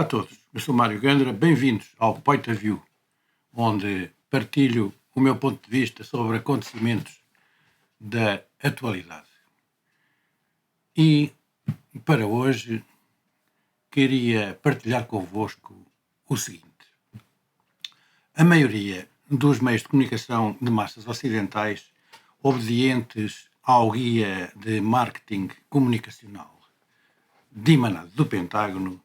todos, eu sou Mário Gandra, bem-vindos ao Point of View, onde partilho o meu ponto de vista sobre acontecimentos da atualidade. E para hoje queria partilhar convosco o seguinte: a maioria dos meios de comunicação de massas ocidentais, obedientes ao guia de marketing comunicacional dimanado do Pentágono,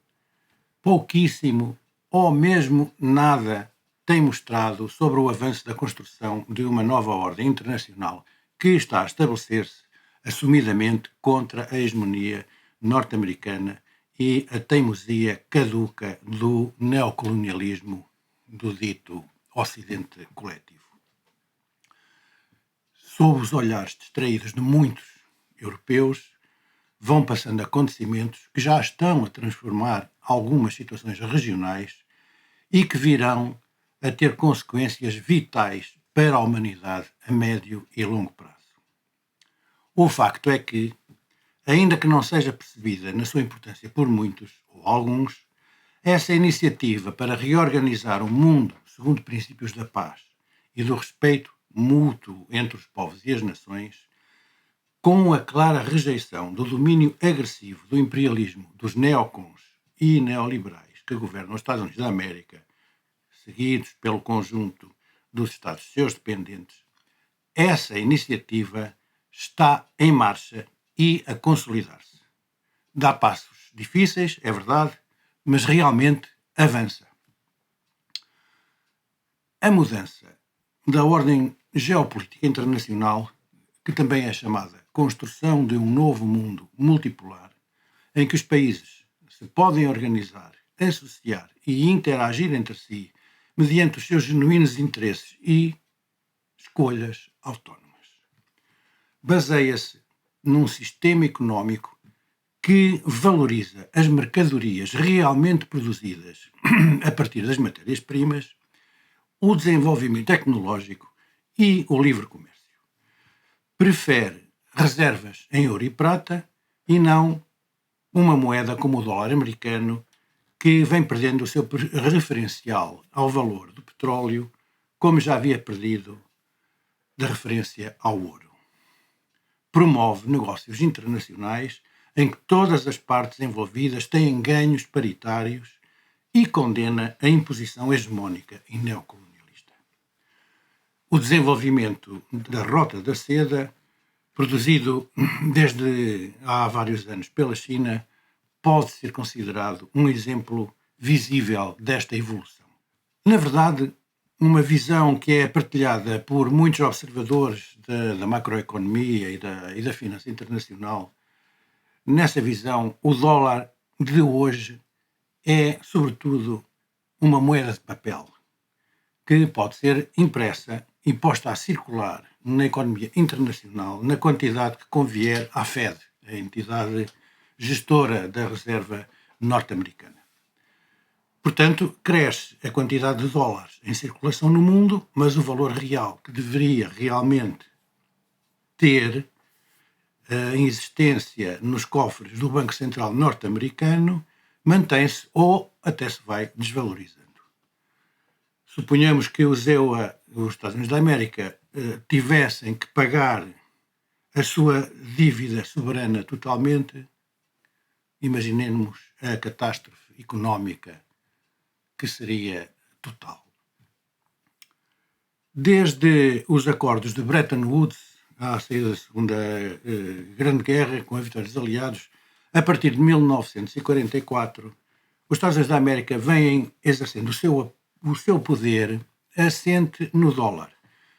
pouquíssimo ou mesmo nada tem mostrado sobre o avanço da construção de uma nova ordem internacional que está a estabelecer-se assumidamente contra a hegemonia norte-americana e a teimosia caduca do neocolonialismo do dito Ocidente coletivo. Sob os olhares distraídos de muitos europeus, vão passando acontecimentos que já estão a transformar algumas situações regionais e que virão a ter consequências vitais para a humanidade a médio e longo prazo. O facto é que, ainda que não seja percebida na sua importância por muitos ou alguns, essa iniciativa para reorganizar o mundo segundo princípios da paz e do respeito mútuo entre os povos e as nações, com a clara rejeição do domínio agressivo do imperialismo dos neocons e neoliberais que governam os Estados Unidos da América, seguidos pelo conjunto dos Estados seus dependentes, essa iniciativa está em marcha e a consolidar-se. Dá passos difíceis, é verdade, mas realmente avança. A mudança da ordem geopolítica internacional, que também é chamada construção de um novo mundo multipolar, em que os países se podem organizar, associar e interagir entre si mediante os seus genuínos interesses e escolhas autónomas. Baseia-se num sistema económico que valoriza as mercadorias realmente produzidas a partir das matérias-primas, o desenvolvimento tecnológico e o livre comércio. Prefere reservas em ouro e prata e não uma moeda como o dólar americano, que vem perdendo o seu referencial ao valor do petróleo, como já havia perdido da referência ao ouro. Promove negócios internacionais em que todas as partes envolvidas têm ganhos paritários e condena a imposição hegemónica e neocolonialista. O desenvolvimento da Rota da Seda, produzido desde há vários anos pela China, pode ser considerado um exemplo visível desta evolução. Na verdade, uma visão que é partilhada por muitos observadores da macroeconomia e da finança internacional. Nessa visão, o dólar de hoje é, sobretudo, uma moeda de papel que pode ser impressa e posta a circular na economia internacional na quantidade que convier à Fed, a entidade gestora da reserva norte-americana. Portanto, cresce a quantidade de dólares em circulação no mundo, mas o valor real que deveria realmente ter em existência nos cofres do Banco Central norte-americano mantém-se ou até se vai desvalorizando. Suponhamos que os Estados Unidos da América, tivessem que pagar a sua dívida soberana totalmente, imaginemos a catástrofe económica que seria total. Desde os acordos de Bretton Woods, à saída da Segunda Grande Guerra, com a vitória dos aliados, a partir de 1944, os Estados Unidos da América vêm exercendo o seu poder assente no dólar,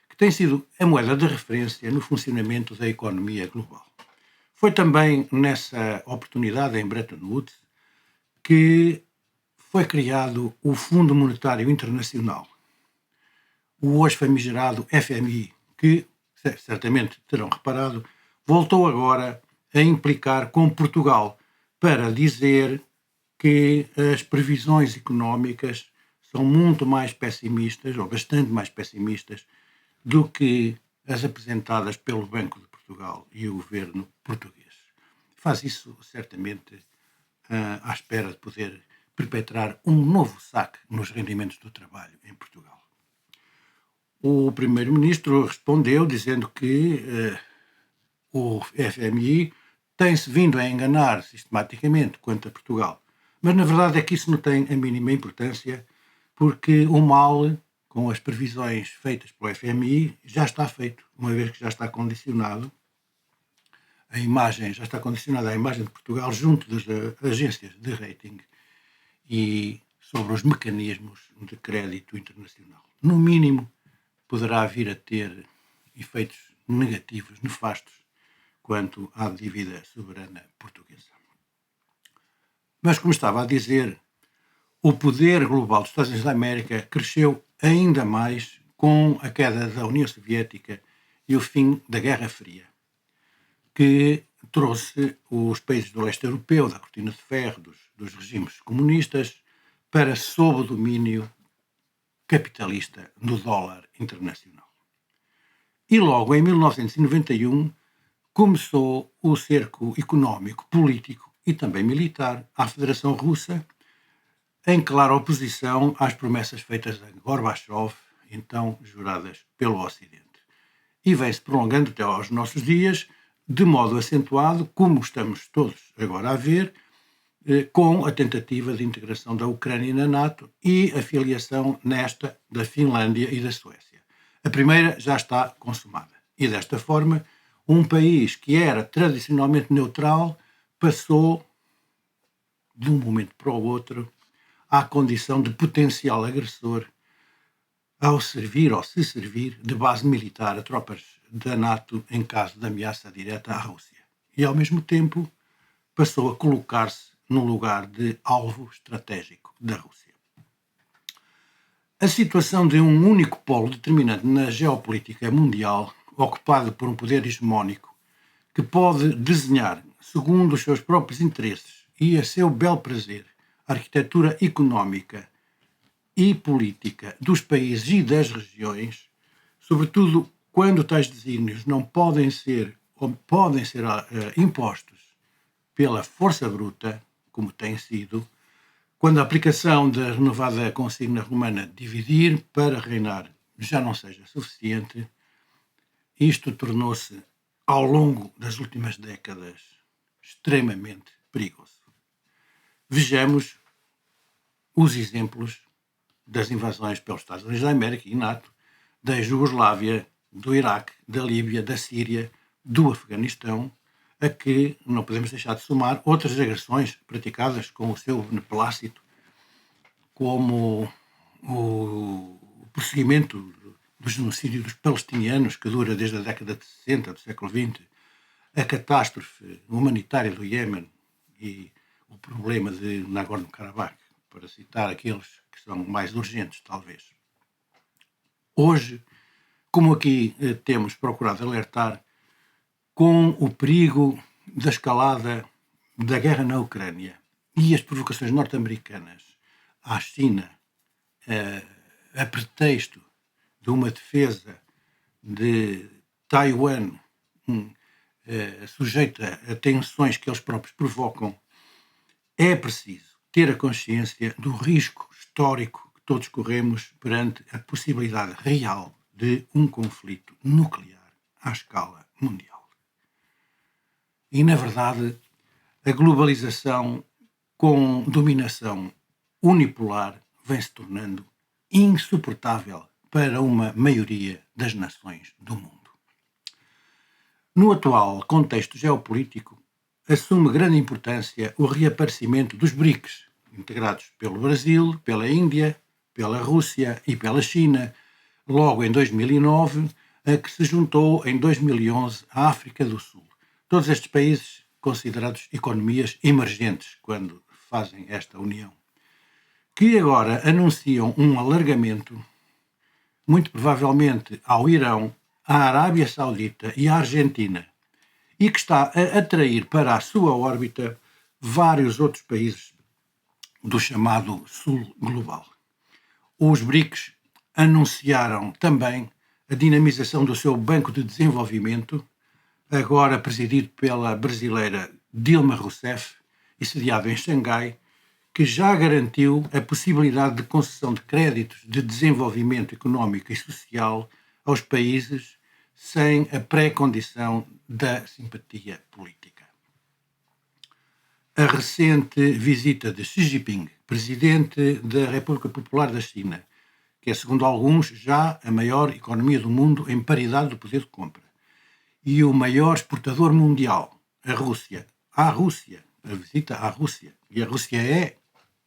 que tem sido a moeda de referência no funcionamento da economia global. Foi também nessa oportunidade, em Bretton Woods, que foi criado o Fundo Monetário Internacional, o hoje famigerado FMI, que, certamente terão reparado, voltou agora a implicar com Portugal para dizer que as previsões económicas são muito mais pessimistas, ou bastante mais pessimistas, do que as apresentadas pelo Banco de Portugal e o governo português. Faz isso, certamente, à espera de poder perpetrar um novo saque nos rendimentos do trabalho em Portugal. O primeiro-ministro respondeu dizendo que o FMI tem-se vindo a enganar sistematicamente quanto a Portugal. Mas, na verdade, é que isso não tem a mínima importância, porque o mal, com as previsões feitas pelo FMI, já está feito, uma vez que já está condicionado a imagem, já está condicionada a imagem de Portugal junto das agências de rating e sobre os mecanismos de crédito internacional. No mínimo, poderá vir a ter efeitos negativos, nefastos, quanto à dívida soberana portuguesa. Mas, como estava a dizer, o poder global dos Estados Unidos da América cresceu ainda mais com a queda da União Soviética e o fim da Guerra Fria, que trouxe os países do leste europeu, da cortina de ferro, dos regimes comunistas, para sob o domínio capitalista do dólar internacional. E logo em 1991 começou o cerco económico, político e também militar à Federação Russa, em clara oposição às promessas feitas a Gorbachev, então juradas pelo Ocidente. E vem-se prolongando até aos nossos dias, de modo acentuado, como estamos todos agora a ver, com a tentativa de integração da Ucrânia na NATO e a filiação nesta da Finlândia e da Suécia. A primeira já está consumada. E desta forma, um país que era tradicionalmente neutral passou, de um momento para o outro, à condição de potencial agressor ao servir ou se servir de base militar a tropas da NATO em caso de ameaça direta à Rússia. E, ao mesmo tempo, passou a colocar-se no lugar de alvo estratégico da Rússia. A situação de um único polo determinante na geopolítica mundial, ocupado por um poder hegemónico, que pode desenhar, segundo os seus próprios interesses e a seu bel prazer, a arquitetura económica e política dos países e das regiões, sobretudo quando tais desígnios não podem ser ou podem ser impostos pela força bruta, como tem sido, quando a aplicação da renovada consigna romana dividir para reinar já não seja suficiente, isto tornou-se, ao longo das últimas décadas, extremamente perigoso. Vejamos os exemplos das invasões pelos Estados Unidos da América e NATO, da Jugoslávia, do Iraque, da Líbia, da Síria, do Afeganistão, a que não podemos deixar de somar outras agressões praticadas com o seu beneplácito, como o prosseguimento do genocídio dos palestinianos, que dura desde a década de 60 do século XX, a catástrofe humanitária do Iêmen e o problema de Nagorno-Karabakh, para citar aqueles que são mais urgentes, talvez. Hoje, como aqui temos procurado alertar, com o perigo da escalada da guerra na Ucrânia e as provocações norte-americanas à China, a pretexto de uma defesa de Taiwan sujeita a tensões que eles próprios provocam, é preciso ter a consciência do risco histórico que todos corremos perante a possibilidade real de um conflito nuclear à escala mundial. E, na verdade, a globalização com dominação unipolar vem se tornando insuportável para uma maioria das nações do mundo. No atual contexto geopolítico, assume grande importância o reaparecimento dos BRICS, integrados pelo Brasil, pela Índia, pela Rússia e pela China, logo em 2009, a que se juntou em 2011 a África do Sul. Todos estes países considerados economias emergentes quando fazem esta união, que agora anunciam um alargamento, muito provavelmente ao Irão, à Arábia Saudita e à Argentina, e que está a atrair para a sua órbita vários outros países do chamado Sul Global. Os BRICS anunciaram também a dinamização do seu Banco de Desenvolvimento, agora presidido pela brasileira Dilma Rousseff e sediado em Xangai, que já garantiu a possibilidade de concessão de créditos de desenvolvimento económico e social aos países sem a pré-condição da simpatia política. A recente visita de Xi Jinping, presidente da República Popular da China, que é, segundo alguns, já a maior economia do mundo em paridade do poder de compra, e o maior exportador mundial, a visita à Rússia, e a Rússia é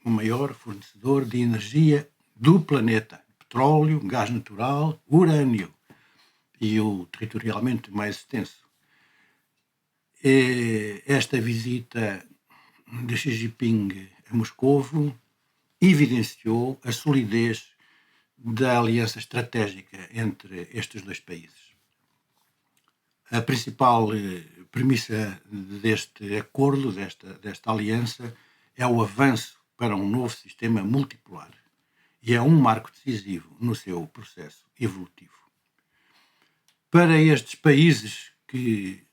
o maior fornecedor de energia do planeta, petróleo, gás natural, urânio, e o territorialmente mais extenso. Esta visita de Xi Jinping a Moscovo evidenciou a solidez da aliança estratégica entre estes dois países. A principal premissa deste acordo, desta aliança, é o avanço para um novo sistema multipolar e é um marco decisivo no seu processo evolutivo. Para estes países que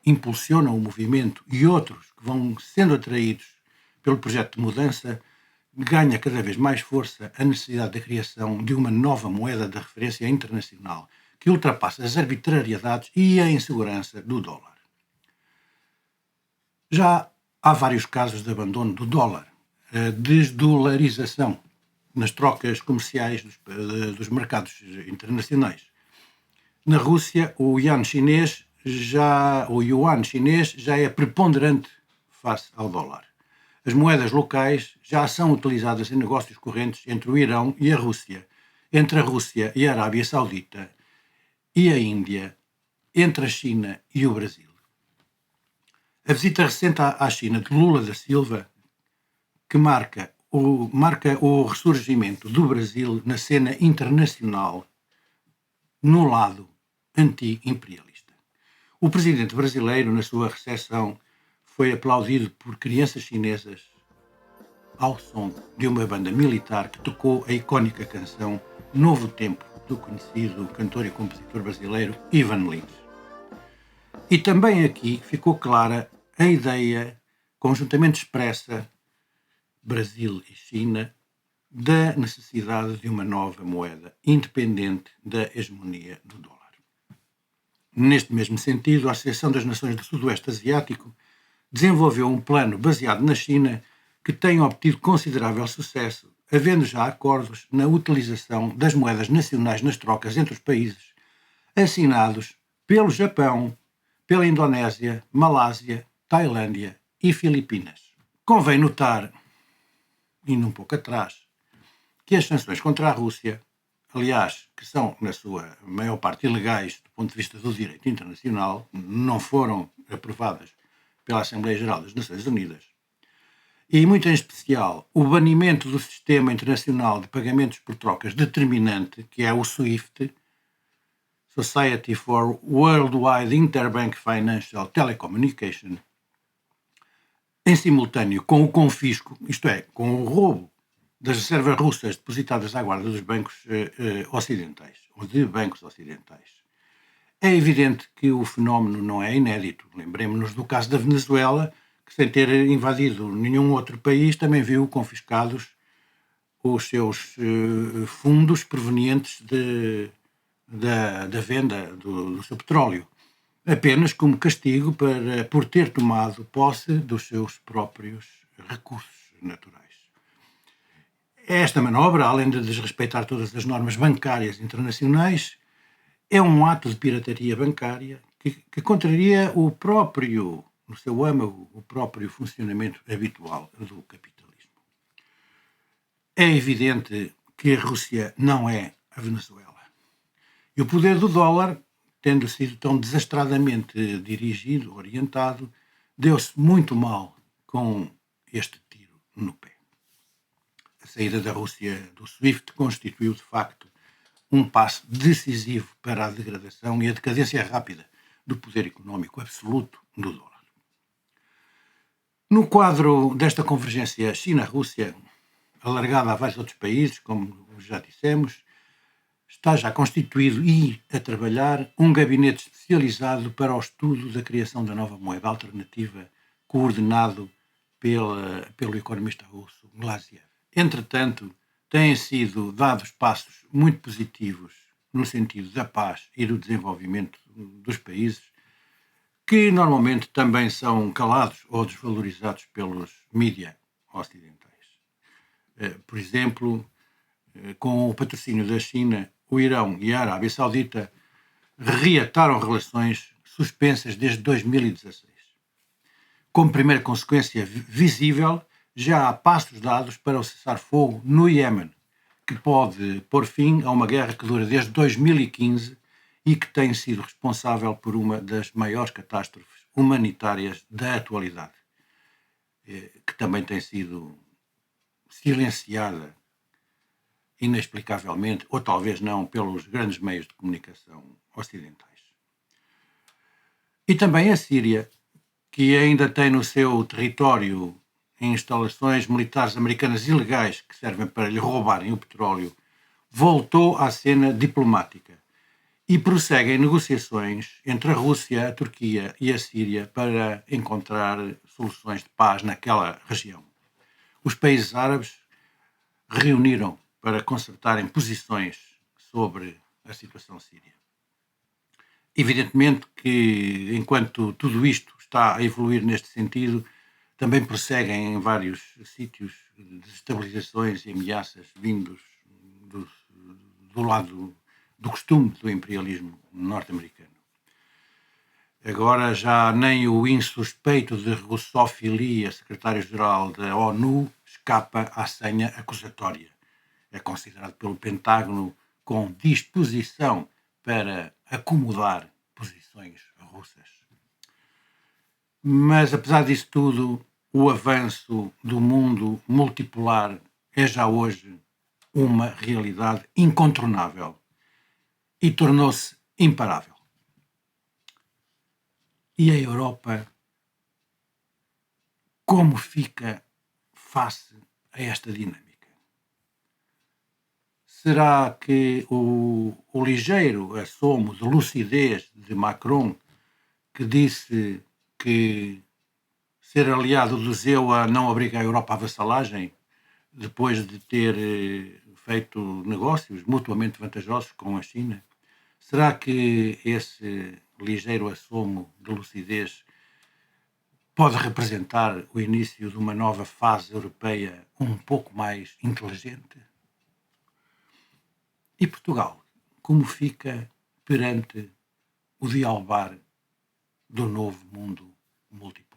impulsionam o movimento e outros que vão sendo atraídos pelo projeto de mudança, ganha cada vez mais força a necessidade da criação de uma nova moeda de referência internacional que ultrapasse as arbitrariedades e a insegurança do dólar. Já há vários casos de abandono do dólar, a desdolarização nas trocas comerciais dos mercados internacionais. Na Rússia, o yuan chinês já é preponderante face ao dólar. As moedas locais já são utilizadas em negócios correntes entre o Irão e a Rússia, entre a Rússia e a Arábia Saudita e a Índia, entre a China e o Brasil. A visita recente à China de Lula da Silva, que marca o ressurgimento do Brasil na cena internacional no lado anti-imperialista. O presidente brasileiro, na sua recepção, foi aplaudido por crianças chinesas ao som de uma banda militar que tocou a icónica canção Novo Tempo, do conhecido cantor e compositor brasileiro Ivan Lins. E também aqui ficou clara a ideia conjuntamente expressa Brasil e China da necessidade de uma nova moeda independente da hegemonia do dólar. Neste mesmo sentido, a Associação das Nações do Sudoeste Asiático desenvolveu um plano baseado na China que tem obtido considerável sucesso, havendo já acordos na utilização das moedas nacionais nas trocas entre os países, assinados pelo Japão, pela Indonésia, Malásia, Tailândia e Filipinas. Convém notar, indo um pouco atrás, que as sanções contra a Rússia, aliás, que são, na sua maior parte, ilegais do ponto de vista do direito internacional, não foram aprovadas pela Assembleia Geral das Nações Unidas, e muito em especial o banimento do Sistema Internacional de Pagamentos por Trocas Determinante, que é o SWIFT, Society for Worldwide Interbank Financial Telecommunication, em simultâneo com o confisco, isto é, com o roubo das reservas russas depositadas à guarda dos bancos ocidentais, ou de bancos ocidentais. É evidente que o fenómeno não é inédito. Lembremos-nos do caso da Venezuela, que sem ter invadido nenhum outro país também viu confiscados os seus fundos provenientes da venda do seu petróleo, apenas como castigo por ter tomado posse dos seus próprios recursos naturais. Esta manobra, além de desrespeitar todas as normas bancárias internacionais, é um ato de pirataria bancária que contraria no seu âmago, o próprio funcionamento habitual do capitalismo. É evidente que a Rússia não é a Venezuela. E o poder do dólar, tendo sido tão desastradamente dirigido, orientado, deu-se muito mal com este tiro no pé. A saída da Rússia do SWIFT constituiu, de facto, um passo decisivo para a degradação e a decadência rápida do poder económico absoluto do dólar. No quadro desta convergência China-Rússia, alargada a vários outros países, como já dissemos, está já constituído e a trabalhar um gabinete especializado para o estudo da criação da nova moeda alternativa, coordenado pelo economista russo Glaziev. Entretanto, têm sido dados passos muito positivos no sentido da paz e do desenvolvimento dos países, que normalmente também são calados ou desvalorizados pelos mídia ocidentais. Por exemplo, com o patrocínio da China, o Irão e a Arábia Saudita reataram relações suspensas desde 2016. Como primeira consequência visível, já há passos dados para o cessar-fogo no Iémen, que pode pôr fim a uma guerra que dura desde 2015 e que tem sido responsável por uma das maiores catástrofes humanitárias da atualidade, que também tem sido silenciada inexplicavelmente, ou talvez não, pelos grandes meios de comunicação ocidentais. E também a Síria, que ainda tem no seu território instalações militares americanas ilegais que servem para lhe roubarem o petróleo, voltou à cena diplomática e prosseguem negociações entre a Rússia, a Turquia e a Síria para encontrar soluções de paz naquela região. Os países árabes reuniram para concertarem posições sobre a situação síria. Evidentemente que, enquanto tudo isto está a evoluir neste sentido, também prosseguem em vários sítios desestabilizações e ameaças vindos do lado do costume do imperialismo norte-americano. Agora já nem o insuspeito de russofilia, secretário-geral da ONU, escapa à senha acusatória. É considerado pelo Pentágono com disposição para acomodar posições russas. Mas, apesar disso tudo, o avanço do mundo multipolar é já hoje uma realidade incontornável e tornou-se imparável. E a Europa, como fica face a esta dinâmica? Será que o ligeiro assomo de lucidez de Macron, que disse que ser aliado do ZEUA não obriga a Europa à vassalagem, depois de ter feito negócios mutuamente vantajosos com a China, será que esse ligeiro assomo de lucidez pode representar o início de uma nova fase europeia um pouco mais inteligente? E Portugal, como fica perante o dialbar do novo mundo multipolar?